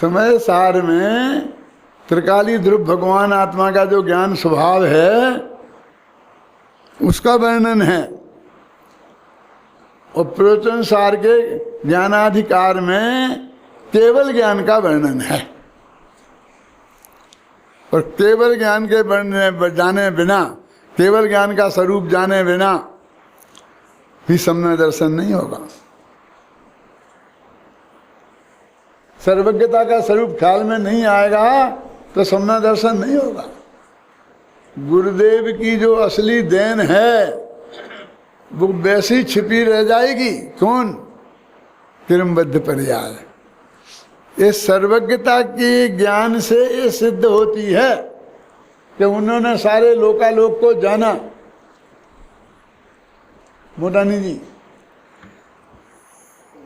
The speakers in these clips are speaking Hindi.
समय सार में त्रिकाली ध्रुव भगवान आत्मा का जो ज्ञान स्वभाव है उसका वर्णन है, और प्रवचन सार के ज्ञानाधिकार में केवल ज्ञान का वर्णन है। और केवल ज्ञान के जाने बिना, केवल ज्ञान का स्वरूप जाने बिना भी सम्यक दर्शन नहीं होगा। सर्वज्ञता का स्वरूप ख्याल में नहीं आएगा तो सम्यक दर्शन नहीं होगा। गुरुदेव की जो असली देन है वो वैसी छिपी रह जाएगी। कौन? क्रमबद्ध पर्याय। इस सर्वज्ञता के ज्ञान से ये सिद्ध होती है कि उन्होंने सारे लोकालोक को जाना। मोटानी जी,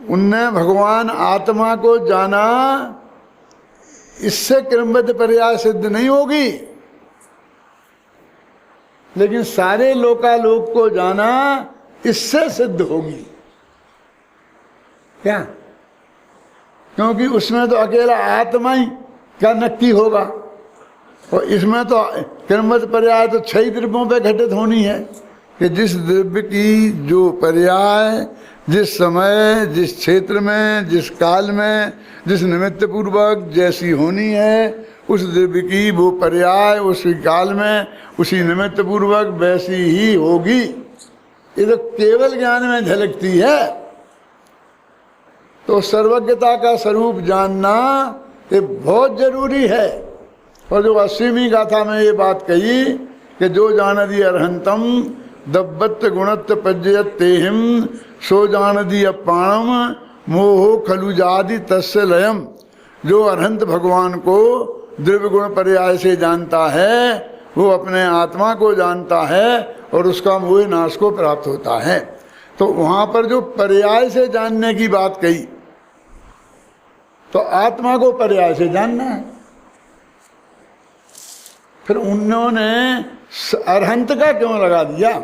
उनने भगवान आत्मा को जाना, इससे क्रमबद्ध पर्याय सिद्ध नहीं होगी, लेकिन सारे लोकालोक को जाना इससे सिद्ध होगी। क्या? क्योंकि उसमें तो अकेला आत्मा ही का नक्की होगा, और इसमें तो क्रमबद्ध पर्याय तो 6 द्रव्यों पे घटित होनी है कि जिस द्रव्य की जो पर्याय जिस समय, जिस क्षेत्र में, जिस काल में, जिस निमित्त पूर्वक जैसी होनी है, उस द्रव्य की वो पर्याय उसी काल में, उसी निमित्त पूर्वक वैसी ही होगी। ये तो केवल ज्ञान में झलकती है। तो सर्वज्ञता का स्वरूप जानना ये बहुत जरूरी है। और जो 80वीं गाथा में ये बात कही कि जो जानदी अर्हंतम दब्बत गुणत्व पज्यत तेहिम सो जानदी अपाणम मोहो खलुजादि तस्य लयम। जो अरहंत भगवान को द्रव्य गुण पर्याय से जानता है वो अपने आत्मा को जानता है और उसका मोह नाश को प्राप्त होता है। तो वहाँ पर जो पर्याय से जानने की बात कही, तो आत्मा को पर्याय से जानना है। फिर उन्होंने अरहंत का क्यों लगा दिया?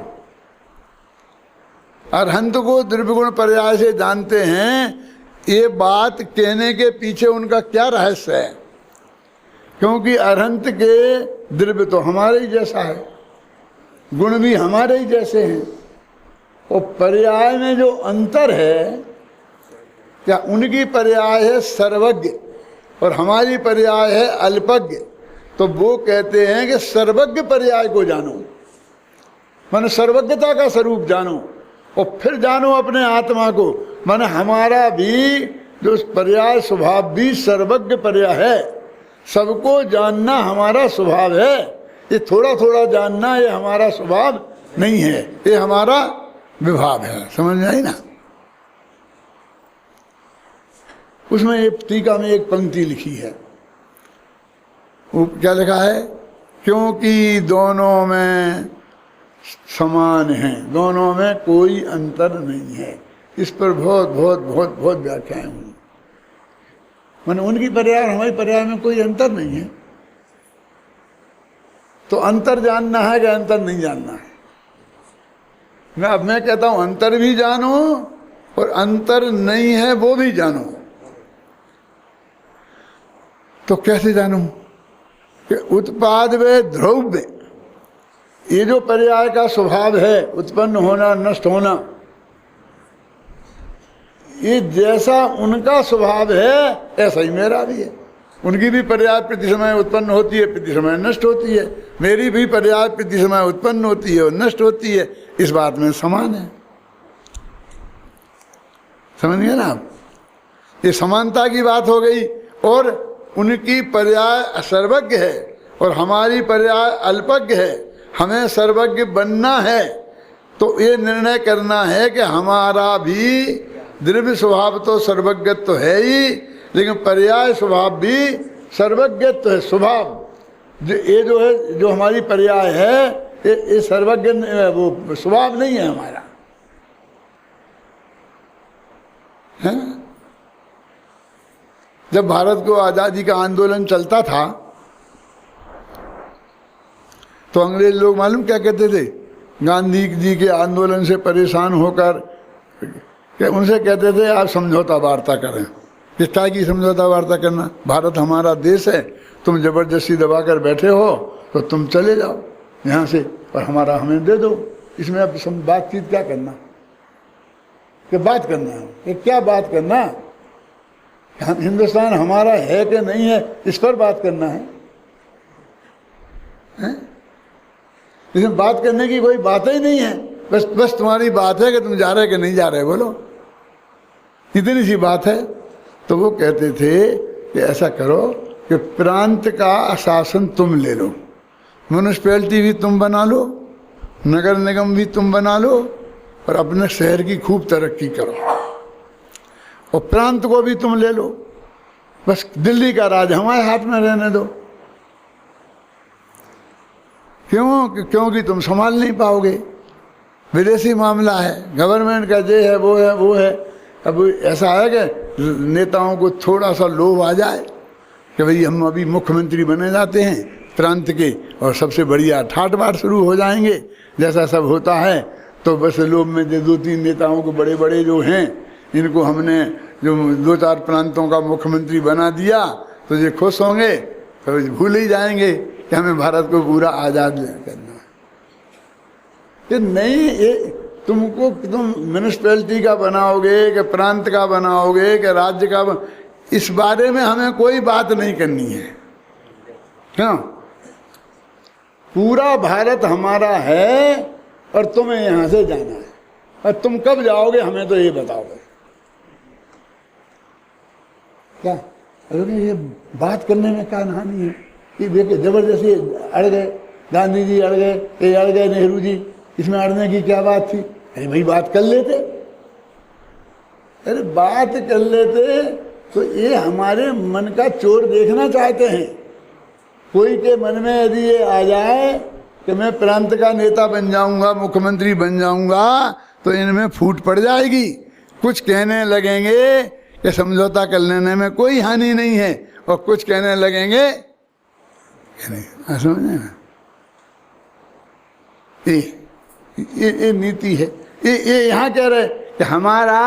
अरहंत को द्रव्य गुण पर्याय से जानते हैं, ये बात कहने के पीछे उनका क्या रहस्य है? क्योंकि अरहंत के द्रव्य तो हमारे ही जैसा है, गुण भी हमारे ही जैसे हैं, और पर्याय में जो अंतर है, क्या उनकी पर्याय है सर्वज्ञ और हमारी पर्याय है अल्पज्ञ। तो वो कहते हैं कि सर्वज्ञ पर्याय को जानो, माने सर्वज्ञता का स्वरूप जानो, और फिर जानो अपने आत्मा को। माने हमारा भी जो पर्याय स्वभाव भी सर्वज्ञ पर्याय है। सबको जानना हमारा स्वभाव है, ये थोड़ा थोड़ा जानना ये हमारा स्वभाव नहीं है, ये हमारा विभाव है। समझ में आई ना? उसमें एक टीका में एक पंक्ति लिखी है, वो क्या लिखा है? क्योंकि दोनों में समान हैं, दोनों में कोई अंतर नहीं है। इस पर बहुत बहुत बहुत बहुत व्याख्याएं हुई। माने उनकी पर्याय और हमारी पर्याय में कोई अंतर नहीं है। तो अंतर जानना है कि अंतर नहीं जानना है? मैं कहता हूं अंतर भी जानो और अंतर नहीं है वो भी जानो। तो कैसे जानूं? कि उत्पाद व द्रव्य, ये जो पर्याय का स्वभाव है, उत्पन्न होना नष्ट होना, ये जैसा उनका स्वभाव है ऐसा ही मेरा भी है। उनकी भी पर्याय प्रति समय उत्पन्न होती है, प्रति समय नष्ट होती है। मेरी भी पर्याय प्रति समय उत्पन्न होती है और नष्ट होती है। इस बात में समान है। समझ गए ना आप? ये समानता की बात हो गई। और उनकी पर्याय सर्वज्ञ है और हमारी पर्याय अल्पज्ञ है। हमें सर्वज्ञ बनना है तो ये निर्णय करना है कि हमारा भी द्रव्य स्वभाव तो सर्वज्ञत्व तो है ही, लेकिन पर्याय स्वभाव भी सर्वज्ञत्व है। स्वभाव ये जो है, जो हमारी पर्याय है, ये सर्वज्ञ वो स्वभाव नहीं है हमारा, है? जब भारत को आज़ादी का आंदोलन चलता था तो अंग्रेज लोग मालूम क्या कहते थे? गांधी जी के आंदोलन से परेशान होकर कि उनसे कहते थे आप समझौता वार्ता करें, कि क्या की समझौता वार्ता करना, भारत हमारा देश है, तुम जबरदस्ती दबा कर बैठे हो तो तुम चले जाओ यहाँ से और हमारा हमें दे दो, इसमें अब बातचीत क्या करना, कि बात करना है कि क्या बात करना, हिंदुस्तान हमारा है कि नहीं है इस पर बात करना है, इसमें बात करने की कोई बात ही नहीं है, बस तुम्हारी बात है कि तुम जा रहे कि नहीं जा रहे, बोलो, इतनी सी बात है। तो वो कहते थे कि ऐसा करो कि प्रांत का शासन तुम ले लो, म्यूनिसिपैलिटी भी तुम बना लो, नगर निगम भी तुम बना लो और अपने शहर की खूब तरक्की करो और प्रांत को भी तुम ले लो, बस दिल्ली का राज हमारे हाथ में रहने दो। क्योंकि तुम संभाल नहीं पाओगे, विदेशी मामला है, गवर्नमेंट का ये है वो है। अब ऐसा है कि नेताओं को थोड़ा सा लोभ आ जाए कि भाई हम अभी मुख्यमंत्री बने जाते हैं प्रांत के और सबसे बढ़िया ठाट बाट शुरू हो जाएंगे, जैसा सब होता है, तो बस लोभ में जो 2-3 नेताओं को बड़े बड़े जो हैं इनको हमने जो 2-4 प्रांतों का मुख्यमंत्री बना दिया तो ये खुश होंगे, तो भूल ही जाएंगे कि हमें भारत को पूरा आज़ाद करना है। कि नहीं, ये तुम म्यूनिसिपैलिटी का बनाओगे कि प्रांत का बनाओगे कि राज्य का इस बारे में हमें कोई बात नहीं करनी है। क्यों? पूरा भारत हमारा है और तुम्हें यहाँ से जाना है, और तुम कब जाओगे हमें तो ये बताओगे क्या? अरे ये बात करने में क्या हानि है? ये देखिए जबरदस्ती अड़ गए, गांधी जी अड़ गए, ये अड़ गए नेहरू जी, इसमें अड़ने की क्या बात थी? अरे भाई बात कर लेते, अरे बात कर लेते तो ये हमारे मन का चोर देखना चाहते हैं। कोई के मन में यदि ये आ जाए कि मैं प्रांत का नेता बन जाऊंगा, मुख्यमंत्री बन जाऊंगा, तो इनमें फूट पड़ जाएगी, कुछ कहने लगेंगे कि समझौता कर लेने में कोई हानि नहीं है, और कुछ कहने लगेंगे समझे ना, ये नीति है। ये यहाँ कह रहे कि हमारा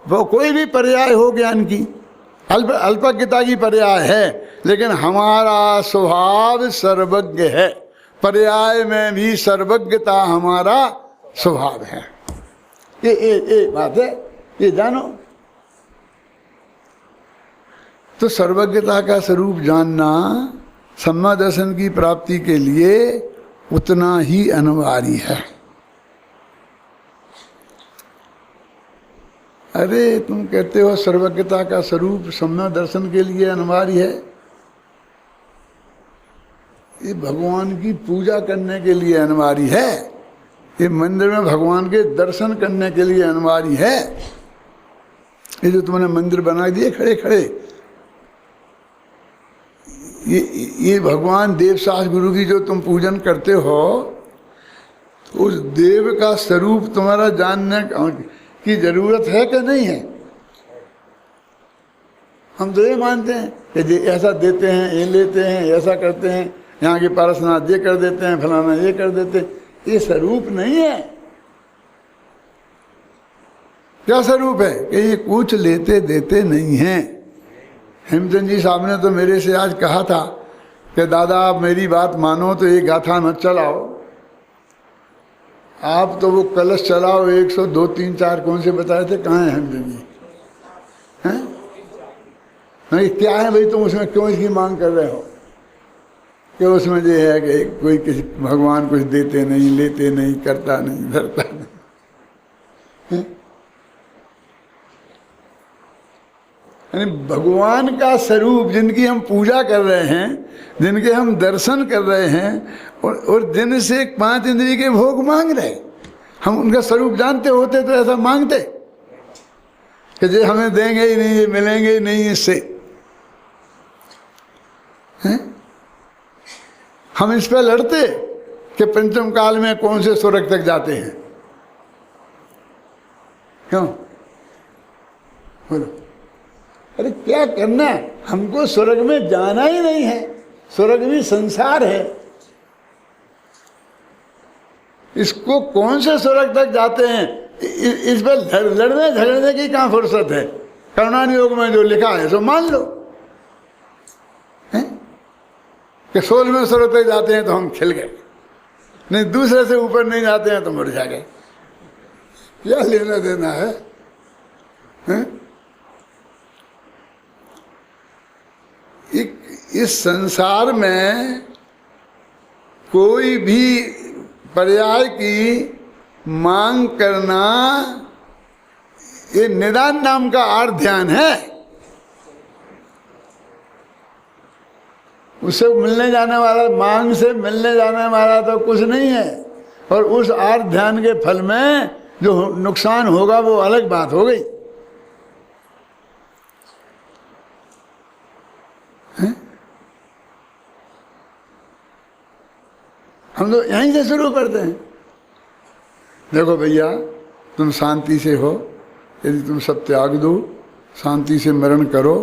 वो कोई भी पर्याय हो ज्ञान की, अल्पज्ञता की पर्याय है, लेकिन हमारा स्वभाव सर्वज्ञ है, पर्याय में भी सर्वज्ञता हमारा स्वभाव है। ये बात है, ये जानो। तो सर्वज्ञता का स्वरूप जानना सम्मा दर्शन की प्राप्ति के लिए उतना ही अनिवार्य है। अरे तुम कहते हो सर्वज्ञता का स्वरूप सम्मा दर्शन के लिए अनिवार्य है, ये भगवान की पूजा करने के लिए अनिवार्य है, ये मंदिर में भगवान के दर्शन करने के लिए अनिवार्य है। ये जो तुमने मंदिर बना दिए खड़े खड़े, ये भगवान देवसास गुरु की जो तुम पूजन करते हो, तो उस देव का स्वरूप तुम्हारा जानने की जरूरत है कि नहीं है? हम तो ये मानते हैं कि ऐसा देते हैं, ये लेते हैं, ऐसा करते हैं, यहाँ के पारसनाथ ये कर देते हैं, फलाना ये कर देते हैं। ये स्वरूप नहीं है। क्या स्वरूप है? कि ये कुछ लेते देते नहीं हैं। हेमचंद जी साहब ने तो मेरे से आज कहा था कि दादा आप मेरी बात मानो तो ये गाथा मत चलाओ, आप तो वो कलश चलाओ 102, 3, 4 कौन से बताए थे, कहाँ है हेमचंद जी? हैं? नहीं क्या है भाई, तुम उसमें क्यों इसकी मांग कर रहे हो? कि उसमें ये है कि कोई किसी भगवान कुछ देते नहीं, लेते नहीं, करता नहीं, धरता नहीं। यानी भगवान का स्वरूप जिनकी हम पूजा कर रहे हैं, जिनके हम दर्शन कर रहे हैं, और जिनसे 5 इंद्रिय के भोग मांग रहे, हम उनका स्वरूप जानते होते तो ऐसा मांगते कि ये हमें देंगे ही नहीं, ये मिलेंगे ही नहीं इससे। हैं? हम इस पर लड़ते कि पंचम काल में कौन से स्वर्ग तक जाते हैं। क्यों? बोलो। अरे क्या करना, हमको स्वर्ग में जाना ही नहीं है, स्वर्ग भी संसार है, इसको कौन से स्वर्ग तक जाते हैं, इस पर लड़ने झगड़ने की कहाँ फुर्सत है? करुणानियोग में जो लिखा है सो मान लो, हैं कि 16वें स्वर तक जाते हैं तो हम खिल गए, नहीं दूसरे से ऊपर नहीं जाते हैं तो मुरझा गए। क्या लेना देना है, हैं? इस संसार में कोई भी पर्याय की मांग करना ये निदान नाम का आर्थ ध्यान है। उससे मिलने जाने वाला, मांग से मिलने जाने वाला तो कुछ नहीं है, और उस आर्थ ध्यान के फल में जो नुकसान होगा वो अलग बात हो गई। हम तो यहीं से शुरू करते हैं। देखो भैया, तुम शांति से हो, यदि तुम सब त्याग दो, शांति से मरण करो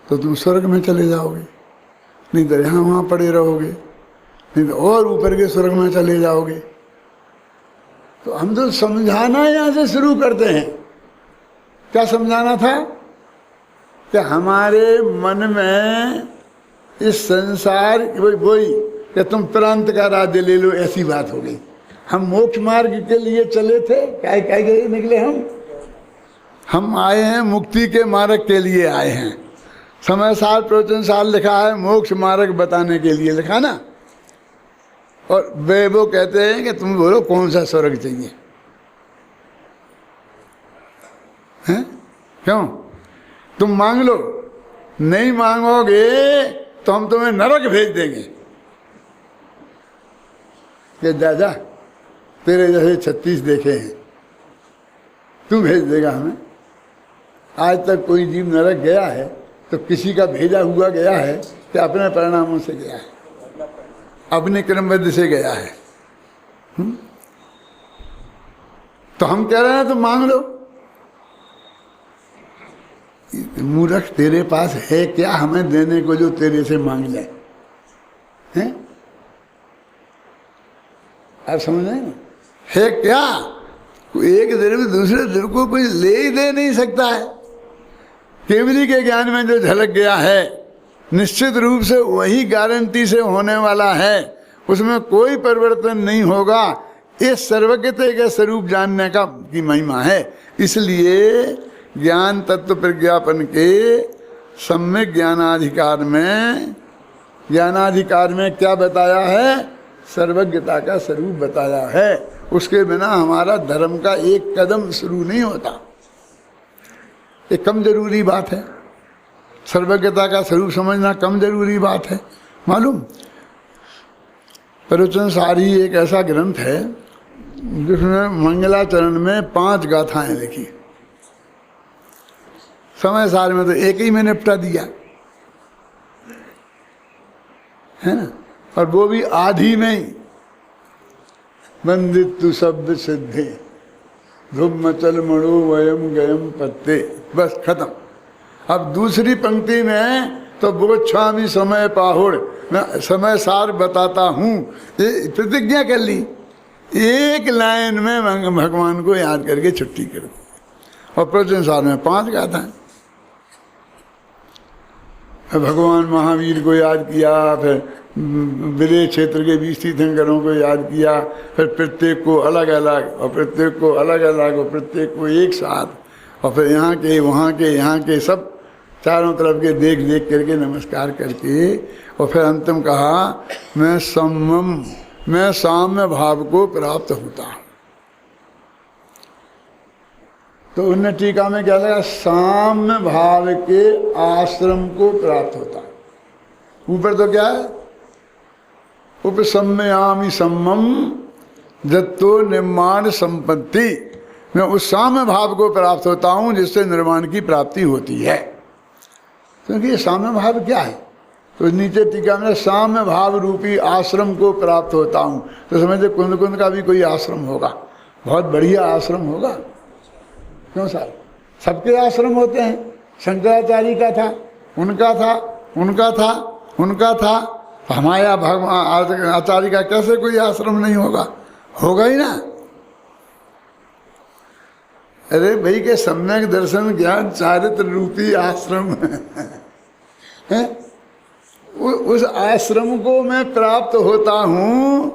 तो तुम स्वर्ग में चले जाओगे, नहीं तो यहाँ वहाँ पड़े रहोगे, नहीं तो और ऊपर के स्वर्ग में चले जाओगे। तो हम तो समझाना यहाँ से शुरू करते हैं। क्या समझाना था कि हमारे मन में इस संसार वही कि तुम प्रांत का राज्य ले लो, ऐसी बात हो गई। हम मोक्ष मार्ग के लिए चले थे, क्या क्या निकले हम आए हैं मुक्ति के मार्ग के लिए आए हैं। समय साल प्रवचन साल लिखा है मोक्ष मार्ग बताने के लिए लिखा ना, और वे वो कहते हैं कि तुम बोलो कौन सा स्वर्ग चाहिए, हैं? क्यों? तुम मांग लो, नहीं मांगोगे तो हम तुम्हें नरक भेज देंगे कि दादा तेरे जैसे 36 देखे हैं, तू भेज देगा हमें। आज तक कोई जीव नरक गया है तो किसी का भेजा हुआ गया है कि अपने परिणामों से गया है, अपने क्रमबद्ध से गया है। तो हम कह रहे हैं तो मांग लो। मूर्ख, तेरे पास है क्या हमें देने को जो तेरे से मांग जाए, हैं? आप समझ रहे हैं? है क्या? एक दिन में दूसरे दिन को कोई ले ही दे नहीं सकता है। केवली के ज्ञान में जो झलक गया है निश्चित रूप से वही गारंटी से होने वाला है, उसमें कोई परिवर्तन नहीं होगा। इस सर्वज्ञता के स्वरूप जानने का की महिमा है। इसलिए ज्ञान तत्व प्रज्ञापन के सम्यक ज्ञानाधिकार में क्या बताया है? सर्वज्ञता का स्वरूप बताया है। उसके बिना हमारा धर्म का एक कदम शुरू नहीं होता। ये कम जरूरी बात है, सर्वज्ञता का स्वरूप समझना कम जरूरी बात है। मालूम, प्रवचन सारी एक ऐसा ग्रंथ है जिसमें मंगलाचरण में 5 गाथाएं लिखी। समय सार में तो एक ही में निपटा दिया है ना, और वो भी आधी में ही। वंदितु शब्द सिद्धे ध्रुव चल मणो वयम गयम पत्ते, बस खत्म। अब दूसरी पंक्ति में तो बोच्छामी समय पाहुड़, मैं समय सार बताता हूँ, ये प्रतिज्ञा कर ली। एक लाइन में भगवान को याद करके छुट्टी कर दी। और प्रवचन सार में 5 गाथाएं। भगवान महावीर को याद किया, फिर विदेश क्षेत्र के 20 तीर्थंकरों को याद किया, फिर प्रत्येक को अलग अलग, और प्रत्येक को अलग अलग, और प्रत्येक को एक साथ, और फिर यहाँ के वहाँ के यहाँ के सब चारों तरफ के देख देख करके नमस्कार करके, और फिर अंतिम कहा मैं साम्य भाव को प्राप्त होता हूँ। तो उन्हें टीका में क्या लगा? साम्य भाव के आश्रम को प्राप्त होता। ऊपर तो क्या है? उपसम्मयामि सम्मम जत्तो निर्माण संपत्ति। मैं उस साम्य भाव को प्राप्त होता हूँ जिससे निर्माण की प्राप्ति होती है। क्योंकि ये साम्य भाव क्या है? तो नीचे टीका में साम्य भाव रूपी आश्रम को प्राप्त होता हूँ। तो समझते कुंद कुंद का भी कोई आश्रम होगा, बहुत बढ़िया आश्रम होगा। क्यों साहब? सबके आश्रम होते हैं। शंकराचार्य का था, उनका था, उनका था, उनका था। हमारा भगवान आचार्य का कैसे कोई आश्रम नहीं होगा? होगा ही ना। अरे भाई के सम्यक दर्शन ज्ञान चारित्र रूपी आश्रम है, उस आश्रम को मैं प्राप्त होता हूं,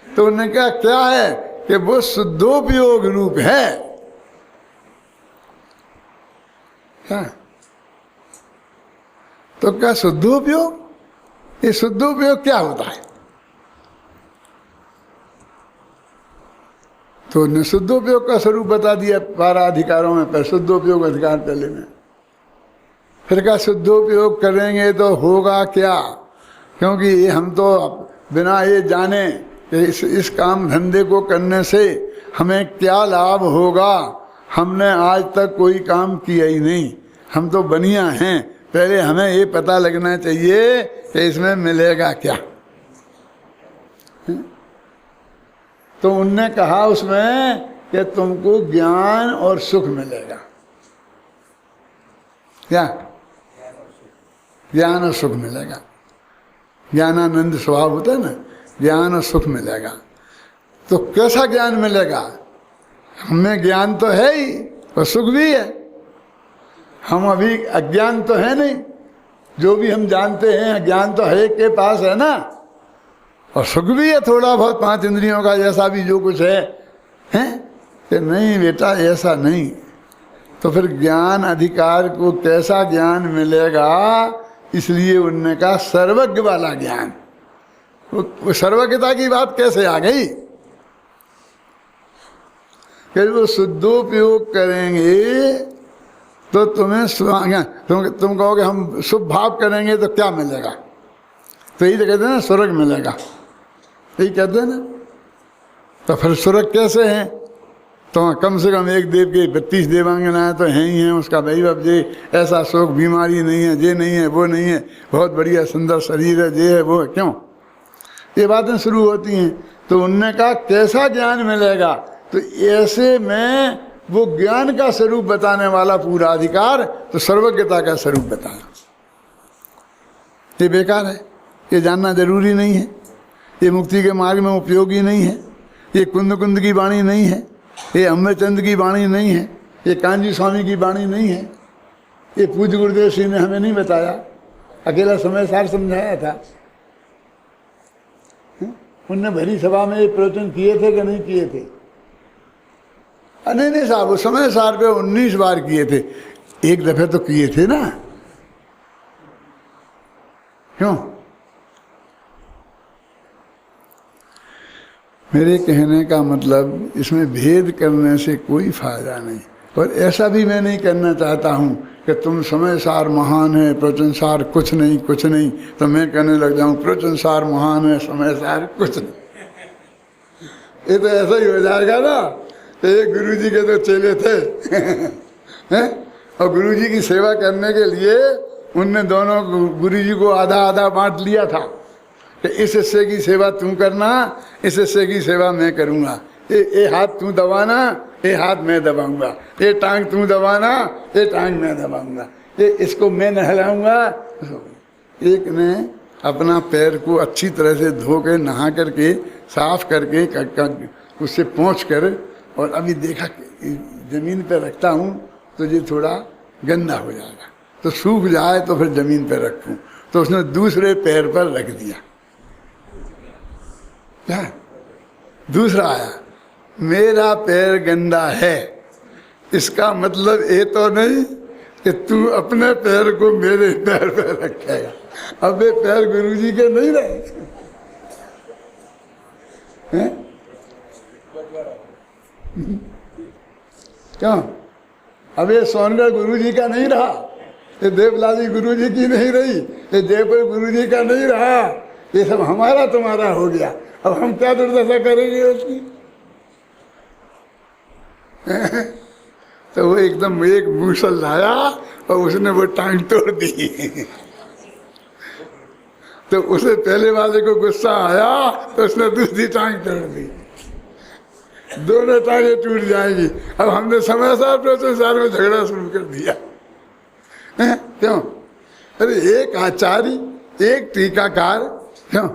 तो उन्होंने कहा क्या है कि वो शुद्धोपयोग रूप है। क्या? तो क्या शुद्धोपयोग? ये शुद्धोपयोग क्या होता है? तो उन्हें शुद्धोपयोग का स्वरूप बता दिया 12 अधिकारों में, पर शुद्धोपयोग अधिकार पहले में। फिर क्या शुद्धोपयोग करेंगे तो होगा क्या? क्योंकि ये हम तो बिना ये जाने कि इस काम धंधे को करने से हमें क्या लाभ होगा, हमने आज तक कोई काम किया ही नहीं, हम तो बनिया हैं। पहले हमें ये पता लगना चाहिए कि इसमें मिलेगा क्या। तो उनने कहा उसमें कि तुमको ज्ञान और सुख मिलेगा। क्या? ज्ञान और सुख मिलेगा। ज्ञानानंद स्वभाव होता है ना, ज्ञान और सुख मिलेगा। तो कैसा ज्ञान मिलेगा? हमें ज्ञान तो है ही और सुख भी है। हम अभी अज्ञान तो है नहीं, जो भी हम जानते हैं ज्ञान तो हर एक के पास है ना, और सुख भी है थोड़ा बहुत 5 इंद्रियों का जैसा भी जो कुछ है, हैं? कि नहीं बेटा ऐसा नहीं। तो फिर ज्ञान अधिकार को कैसा ज्ञान मिलेगा? इसलिए उनने कहा सर्वज्ञ वाला ज्ञान। वो सर्वज्ञता की बात कैसे आ गई? कि वो शुद्धोपयोग करेंगे तो तुम्हें तुम कहोगे हम शुभ भाव करेंगे तो क्या मिलेगा? तो यही तो कहते हैं ना, स्वर्ग मिलेगा, यही कहते हैं ना। तो फिर स्वर्ग कैसे हैं? तो कम से कम एक देव के 32 देवांगनाएं तो हैं ही हैं, उसका वैभव जे, ऐसा शोक बीमारी नहीं है, जे नहीं है वो नहीं है, बहुत बढ़िया सुंदर शरीर है, जे है वो है। क्यों? ये बातें शुरू होती हैं। तो उनने कहा कैसा ज्ञान मिलेगा? तो ऐसे में वो ज्ञान का स्वरूप बताने वाला पूरा अधिकार, तो सर्वज्ञता का स्वरूप बताना ये बेकार है, ये जानना जरूरी नहीं है, ये मुक्ति के मार्ग में उपयोगी नहीं है, ये कुंद कुंद की वाणी नहीं है, ये अमृतचंद की वाणी नहीं है, ये कांजी स्वामी की वाणी नहीं है, ये पूज्य गुरुदेव सिंह ने हमें नहीं बताया, अकेला समय सार समझाया था। उनने भरी सभा में ये प्रवचन किए थे कि नहीं किए थे? नहीं साहब, वो समय सार पे 19 बार किए थे, एक दफे तो किए थे ना। क्यों? मेरे कहने का मतलब इसमें भेद करने से कोई फायदा नहीं, और ऐसा भी मैं नहीं करना चाहता हूँ कि तुम समय सार महान है, प्रवचन सार कुछ नहीं कुछ नहीं, तो मैं कहने लग जाऊँ प्रवचन सार महान है, समय सार कुछ नहीं। ये तो ऐसा ही हो जाएगा ना। एक गुरुजी के तो चेले थे हैं? और गुरुजी की सेवा करने के लिए उनने दोनों गुरुजी को आधा आधा बांट लिया था कि इस हिस्से की सेवा तू करना, इस हिस्से की सेवा मैं करूँगा, ये हाथ तू दबाना, ये हाथ मैं दबाऊंगा, ये टांग तू दबाना, ये टांग मैं दबाऊंगा, ये इसको मैं नहलाऊंगा। एक ने अपना पैर को अच्छी तरह से धो के नहा करके साफ करके उससे पोंछ कर, और अभी देखा जमीन पर रखता हूँ तो ये थोड़ा गंदा हो जाएगा, तो सूख जाए तो फिर जमीन पर रखूँ, तो उसने दूसरे पैर पर रख दिया। क्या? दूसरा आया, मेरा पैर गंदा है, इसका मतलब ये तो नहीं कि तू अपने पैर को मेरे पैर पर रखेगा। अब ये पैर गुरुजी के नहीं रहे हैं? क्यों? अब ये सोनगढ़ गुरुजी का नहीं रहा, ये देवलाली गुरुजी की नहीं रही, ये जयपुर गुरुजी का नहीं रहा, ये सब हमारा तुम्हारा हो गया। अब हम क्या दुर्दशा करेंगे उसकी? तो वो एकदम एक मूसल लाया और उसने वो टांग तोड़ दी। तो उसे पहले वाले को गुस्सा आया तो उसने दूसरी टांग तोड़ दी, दोनों टांगें टूट जाएंगी। अब हमने समय सार प्रवचन सार में झगड़ा शुरू कर दिया। क्यों? अरे एक आचार्य, एक टीकाकार, क्यों?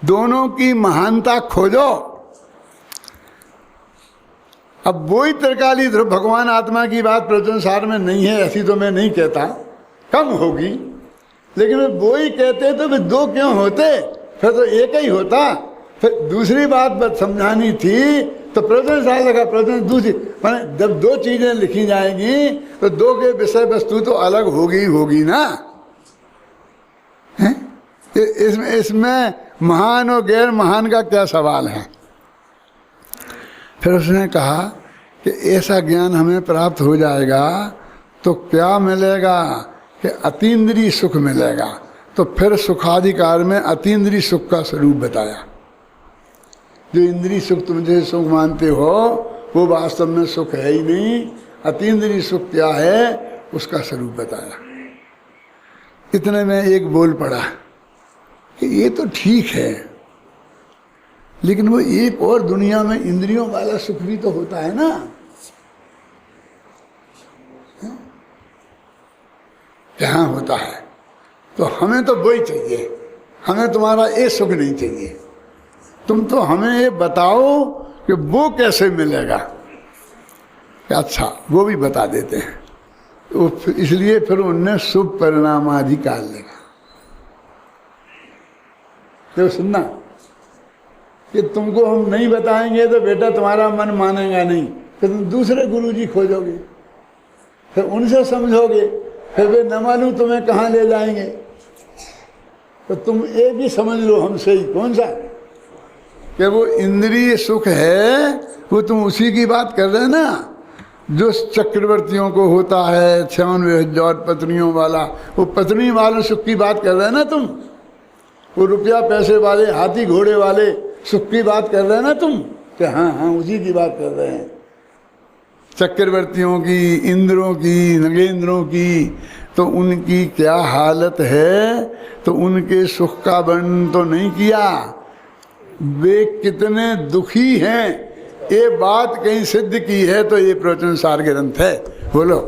दोनों की महानता खोजो, अब वही त्रिकाली ध्रुव भगवान आत्मा की बात प्रवचन सार में नहीं है, ऐसी तो मैं नहीं कहता, कम होगी, लेकिन वही कहते तो फिर दो क्यों होते, फिर तो एक ही होता। फिर दूसरी बात समझानी थी तो प्रवचन सार लगा, प्रवचन दूसरी, मैंने जब दो चीजें लिखी जाएंगी तो दो के विषय वस्तु तो अलग होगी ना, है? इसमें महान और गैर महान का क्या सवाल है। फिर उसने कहा कि ऐसा ज्ञान हमें प्राप्त हो जाएगा तो क्या मिलेगा कि अतीन्द्रिय सुख मिलेगा। तो फिर सुखाधिकार में अतीन्द्रिय सुख का स्वरूप बताया। जो इंद्रिय सुख तुम जैसे सुख मानते हो वो वास्तव में सुख है ही नहीं, अतीन्द्रिय सुख क्या है उसका स्वरूप बताया। इतने में एक बोल पड़ा कि ये तो ठीक है, लेकिन वो एक और दुनिया में इंद्रियों वाला सुख भी तो होता है ना, यहाँ होता है। तो हमें तो वही चाहिए, हमें तुम्हारा ये सुख नहीं चाहिए, तुम तो हमें ये बताओ कि वो कैसे मिलेगा। अच्छा वो भी बता देते हैं। तो इसलिए फिर उनने शुभ परिणामाधिकार लगा। तो सुनना कि तुमको हम नहीं बताएंगे तो बेटा तुम्हारा मन मानेगा नहीं, फिर तुम दूसरे गुरुजी खोजोगे, फिर उनसे समझोगे, फिर वे न मालूम तुम्हें कहाँ ले जाएंगे। तो तुम एक ही समझ लो हमसे ही, कौन सा, कि वो इंद्रिय सुख है, वो तुम उसी की बात कर रहे हैं ना जो चक्रवर्तियों को होता है, 96,000 पत्नियों वाला, वो पत्नी वाले सुख की बात कर रहे हैं ना तुम, वो रुपया पैसे वाले हाथी घोड़े वाले सुख की बात कर रहे हैं ना तुम, कि हाँ उसी की बात कर रहे हैं। चक्रवर्तियों की, इंद्रों की, नगेंद्रों की, तो उनकी क्या हालत है, तो उनके सुख का वर्णन तो नहीं किया, वे कितने दुखी हैं ये बात कहीं सिद्ध की है तो ये प्रवचन सार ग्रंथ है। बोलो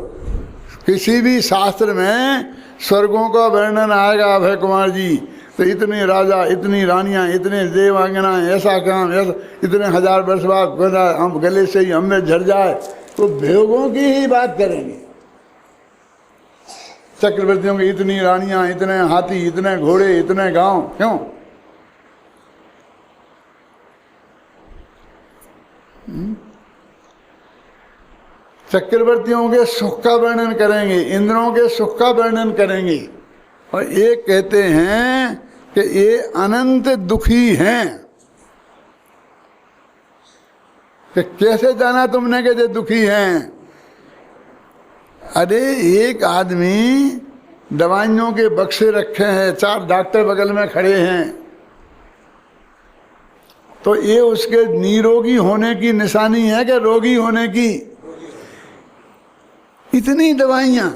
किसी भी शास्त्र में स्वर्गों का वर्णन आएगा अभय कुमार जी, तो इतने राजा, इतनी रानियां, इतने देवांगना, ऐसा काम, ऐसा, इतने 1000 वर्ष बाद हम गले से ही हमें झड़ जाए, तो भोगों की ही बात करेंगे। चक्रवर्तियों की इतनी रानियां, इतने हाथी, इतने घोड़े, इतने गांव, क्यों? चक्रवर्तियों के सुख का वर्णन करेंगे, इंद्रों के सुख का वर्णन करेंगे, और ये कहते हैं कि ये अनंत दुखी हैं। कि कैसे जाना तुमने कि ये दुखी हैं? अरे एक आदमी दवाइयों के बक्से रखे हैं, 4 डॉक्टर बगल में खड़े हैं, तो ये उसके निरोगी होने की निशानी है कि रोगी होने की? इतनी दवाइयाँ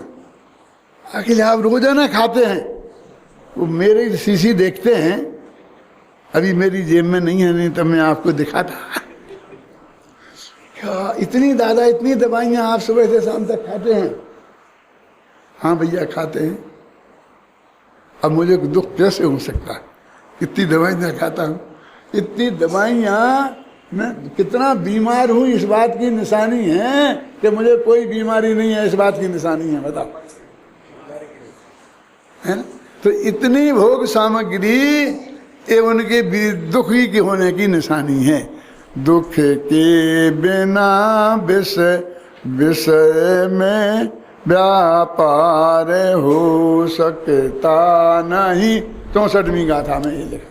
आखिर आप रोजाना खाते हैं। वो मेरी शीशी देखते हैं, अभी मेरी जेब में नहीं है, नहीं तो मैं आपको दिखाता। क्या इतनी दादा, इतनी दवाइयाँ आप सुबह से शाम तक खाते हैं? हाँ भैया खाते हैं। अब मुझे दुख कैसे हो सकता है, इतनी दवाइयाँ खाता हूँ, इतनी दवाइयाँ, मैं कितना बीमार हूँ इस बात की निशानी है कि मुझे कोई बीमारी नहीं है, इस बात की निशानी है, बताओ, है ना? तो इतनी भोग सामग्री ये उनके दुखी के होने की निशानी है। दुख के बिना विषय में व्यापार हो सकता नहीं, 64वीं गाथा में ये लिखा।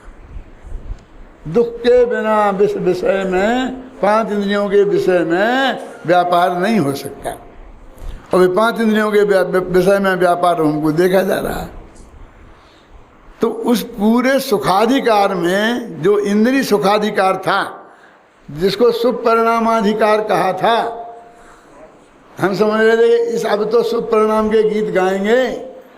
दुख के बिना विषय में, 5 इंद्रियों के विषय में व्यापार नहीं हो सकता, और वे 5 इंद्रियों के विषय में व्यापार हमको देखा जा रहा है। तो उस पूरे सुखाधिकार में जो इंद्रिय सुखाधिकार था, जिसको शुभ परिणामाधिकार कहा था, हम समझ रहे थे इस अब तो शुभ परिणाम के गीत गाएंगे,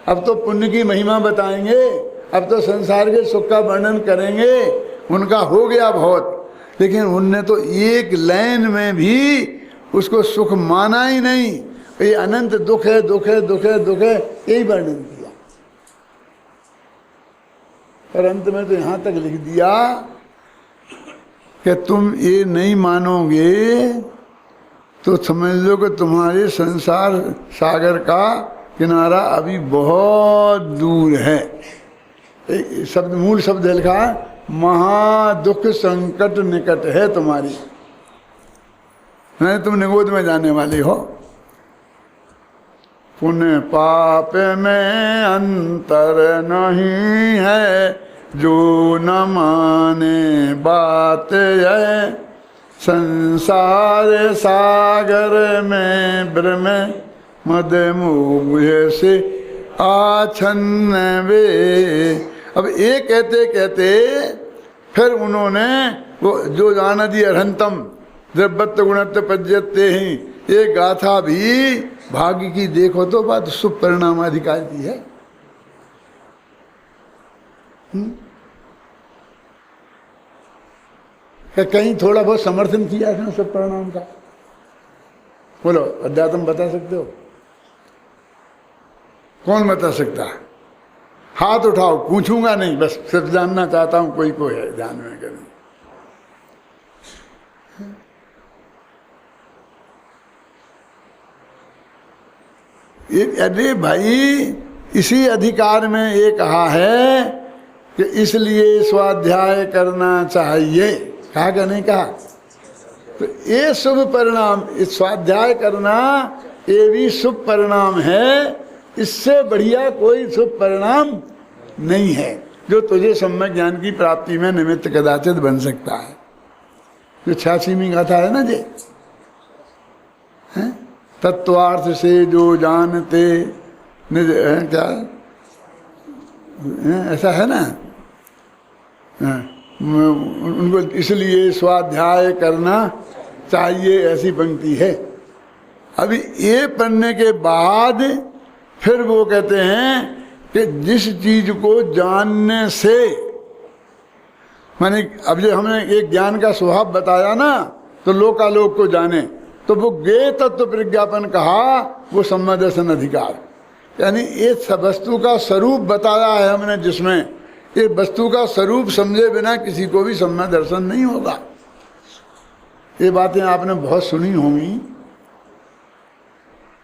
अब तो पुण्य की महिमा बताएंगे, अब तो संसार के सुख का वर्णन करेंगे, उनका हो गया बहुत, लेकिन उनने तो एक लाइन में भी उसको सुख माना ही नहीं। ये अनंत दुख है, दुख है, दुख है, दुख है, यही वर्णन किया। पर अंत में तो यहाँ तक लिख दिया कि तुम ये नहीं मानोगे तो समझ लो कि तुम्हारे संसार सागर का किनारा अभी बहुत दूर है। शब्द मूल शब्द लिखा है, महादुख संकट निकट है तुम्हारी, नहीं तुम निगोद में जाने वाले हो। पुण्य पाप में अंतर नहीं है, जो न माने बात है, संसार सागर में ब्रह्म मद मोह से आछन्न वे। अब ये कहते कहते फिर उन्होंने वो जो जानदी अरहंतम द्रव्यत्व गुणत्व पज्यते ही, ये गाथा भी भाग्य की देखो तो बात शुभ परिणाम अधिकार की है। कहीं थोड़ा बहुत समर्थन किया है ना शुभ परिणाम का? बोलो, अध्यात्म बता सकते हो? कौन बता सकता है? हाथ उठाओ, पूछूंगा नहीं, बस सिर्फ जानना चाहता हूं कोई को है ध्यान में करें। अरे भाई, इसी अधिकार में ये कहा है कि इसलिए स्वाध्याय करना चाहिए। कहा क्या नहीं कहा? तो ये शुभ परिणाम, इस स्वाध्याय करना ये भी शुभ परिणाम है। इससे बढ़िया कोई शुभ परिणाम नहीं है जो तुझे सम्यक ज्ञान की प्राप्ति में निमित्त कदाचित बन सकता है। जो 86वीं गाथा है ना जी, तत्वार्थ से जो जानते निज, क्या ऐसा है ना, उनको इसलिए स्वाध्याय करना चाहिए, ऐसी पंक्ति है। अभी ये पढ़ने के बाद फिर वो कहते हैं कि जिस चीज को जानने से, माने अब जो हमने एक ज्ञान का स्वभाव बताया ना, तो लोकालोक को जाने, तो वो गे तत्व प्रज्ञापन कहा, वो सम्यक दर्शन अधिकार, यानी इस वस्तु का स्वरूप बताया है हमने, जिसमें ये वस्तु का स्वरूप समझे बिना किसी को भी सम्यक दर्शन नहीं होगा। ये बातें आपने बहुत सुनी होंगी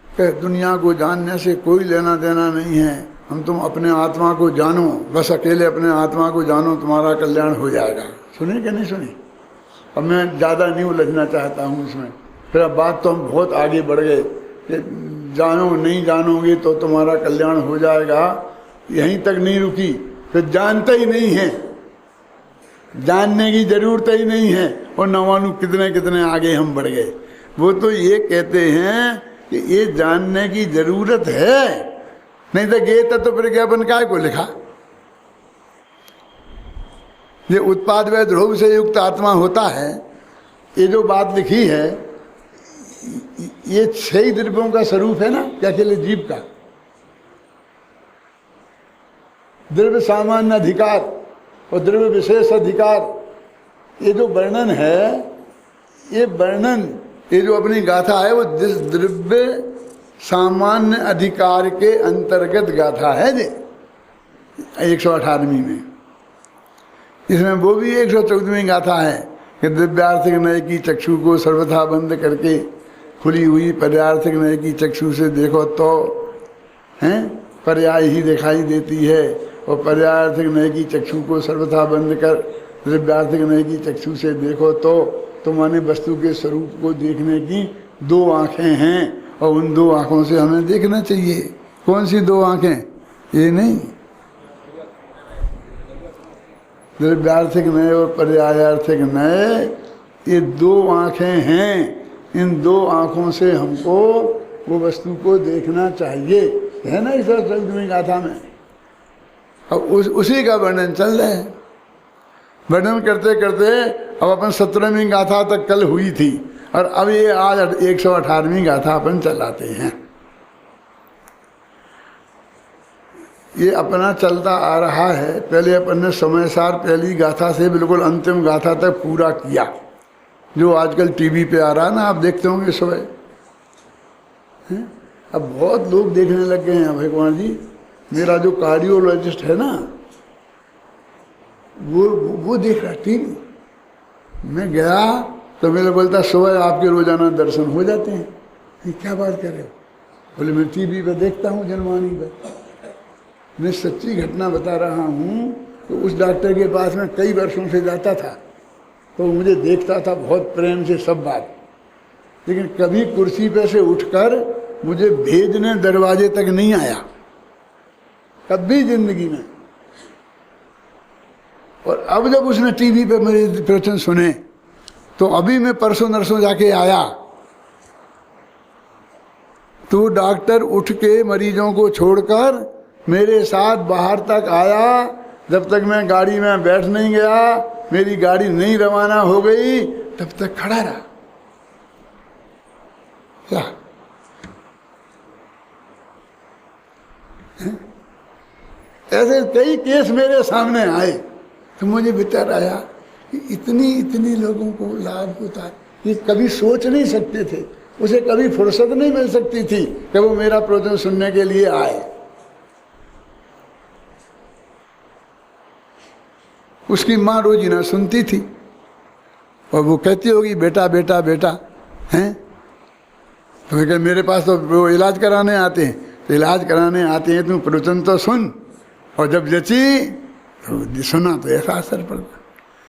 कि दुनिया को जानने से कोई लेना देना नहीं है, हम तुम अपने आत्मा को जानो, बस अकेले अपने आत्मा को जानो, तुम्हारा कल्याण हो जाएगा। सुनी कि नहीं सुनी? अब मैं ज़्यादा नहीं उलझना चाहता हूँ इसमें, फिर अब बात तो हम बहुत आगे बढ़ गए कि जानो, नहीं जानोगे तो तुम्हारा कल्याण हो जाएगा, यहीं तक नहीं रुकी, फिर जानते ही नहीं है, जानने की जरूरत ही नहीं है, और नवानु कितने कितने आगे हम बढ़ गए। वो तो ये कहते हैं कि ये जानने की जरूरत है, नहीं तो ये तत्व प्रज्ञापन काय को लिखा? ये उत्पाद व ध्रुव से युक्त आत्मा होता है, ये जो बात लिखी है, ये 6 द्रव्यों का स्वरूप है ना, क्या अकेले जीव का? द्रव्य सामान्य अधिकार और द्रव्य विशेष अधिकार, ये जो वर्णन है, ये वर्णन, ये जो अपनी गाथा है, वो द्रव्य सामान्य अधिकार के अंतर्गत गाथा है जी 118वीं में। इसमें वो भी 114वीं गाथा है कि दिव्यार्थिक नय की चक्षु को सर्वथा बंद करके खुली हुई पर्यार्थिक नय की चक्षु से देखो तो हैं पर्याय ही दिखाई देती है, और पर्यार्थिक नय की चक्षु को सर्वथा बंद कर दिव्यार्थिक नय की चक्षु से देखो तो माने वस्तु के स्वरूप को देखने की 2 आँखें हैं, और उन 2 आँखों से हमें देखना चाहिए। कौन सी 2 आँखें? ये नहीं, द्रव्यार्थिक नय और पर्यायार्थिक नय, ये 2 आँखें हैं। इन 2 आँखों से हमको वो वस्तु को देखना चाहिए, है ना इस सप्तमी गाथा में। अब उसी का वर्णन चल रहा है। वर्णन करते करते अब अपन 17वीं गाथा तक कल हुई थी, और अब ये आज 118वीं गाथा अपन चलाते हैं। ये अपना चलता आ रहा है। पहले अपन ने समय सार पहली गाथा से बिल्कुल अंतिम गाथा तक पूरा किया, जो आजकल टीवी पे आ रहा है ना, आप देखते होंगे सुबह। अब बहुत लोग देखने लग गए हैं। भगवान जी, मेरा जो कार्डियोलॉजिस्ट है ना, वो देख रहा टीवी। मैं गया तो मेरे बोलता सुबह आपके रोजाना दर्शन हो जाते हैं। ये क्या बात कर रहे हो? बोले मैं टीवी पे देखता हूँ, जनवाणी पर। मैं सच्ची घटना बता रहा हूँ। तो उस डॉक्टर के पास में कई वर्षों से जाता था, तो मुझे देखता था बहुत प्रेम से सब बात, लेकिन कभी कुर्सी पे से उठकर मुझे भेजने दरवाजे तक नहीं आया, कभी जिंदगी में। और अब जब उसने टीवी पे मेरे प्रवचन सुने, तो अभी मैं परसों नरसों जाके आया, तो डॉक्टर उठ के मरीजों को छोड़कर मेरे साथ बाहर तक आया। जब तक मैं गाड़ी में बैठ नहीं गया, मेरी गाड़ी नहीं रवाना हो गई, तब तक खड़ा रहा। क्या ऐसे कई केस मेरे सामने आए, तो मुझे विचार आया कि इतनी लोगों को लाभ होता है, ये कभी सोच नहीं सकते थे। उसे कभी फुर्सत नहीं मिल सकती थी कि वो मेरा प्रवचन सुनने के लिए आए। उसकी माँ रोजीना सुनती थी और वो कहती होगी बेटा बेटा बेटा हैं। तो मैं मेरे पास तो वो इलाज कराने आते हैं, तो इलाज कराने आते हैं, तुम प्रवचन तो सुन, और जब जची तो सुना तो ऐसा असर पड़ता।